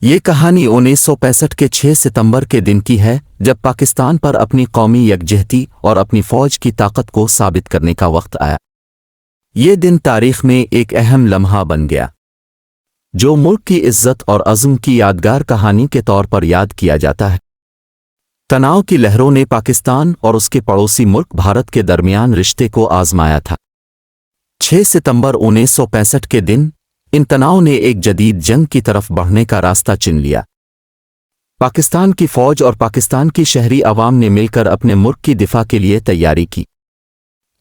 یہ کہانی 1965 کے 6 ستمبر کے دن کی ہے، جب پاکستان پر اپنی قومی یکجہتی اور اپنی فوج کی طاقت کو ثابت کرنے کا وقت آیا۔ یہ دن تاریخ میں ایک اہم لمحہ بن گیا، جو ملک کی عزت اور عزم کی یادگار کہانی کے طور پر یاد کیا جاتا ہے۔ تناؤ کی لہروں نے پاکستان اور اس کے پڑوسی ملک بھارت کے درمیان رشتے کو آزمایا تھا۔ 6 ستمبر 1965 کے دن ان تناؤ نے ایک جدید جنگ کی طرف بڑھنے کا راستہ چن لیا۔ پاکستان کی فوج اور پاکستان کی شہری عوام نے مل کر اپنے ملک کی دفاع کے لیے تیاری کی۔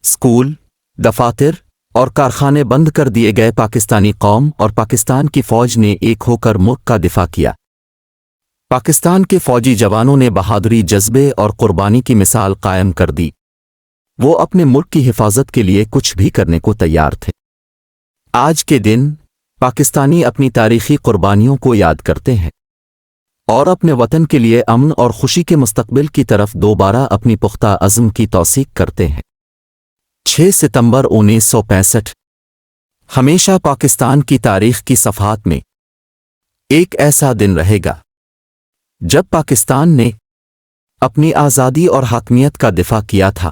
اسکول، دفاتر اور کارخانے بند کر دیے گئے۔ پاکستانی قوم اور پاکستان کی فوج نے ایک ہو کر ملک کا دفاع کیا۔ پاکستان کے فوجی جوانوں نے بہادری، جذبے اور قربانی کی مثال قائم کر دی۔ وہ اپنے ملک کی حفاظت کے لیے کچھ بھی کرنے کو تیار تھے۔ آج کے دن پاکستانی اپنی تاریخی قربانیوں کو یاد کرتے ہیں اور اپنے وطن کے لیے امن اور خوشی کے مستقبل کی طرف دوبارہ اپنی پختہ عزم کی توثیق کرتے ہیں۔ 6 ستمبر 1965 ہمیشہ پاکستان کی تاریخ کی صفحات میں ایک ایسا دن رہے گا جب پاکستان نے اپنی آزادی اور حاکمیت کا دفاع کیا تھا۔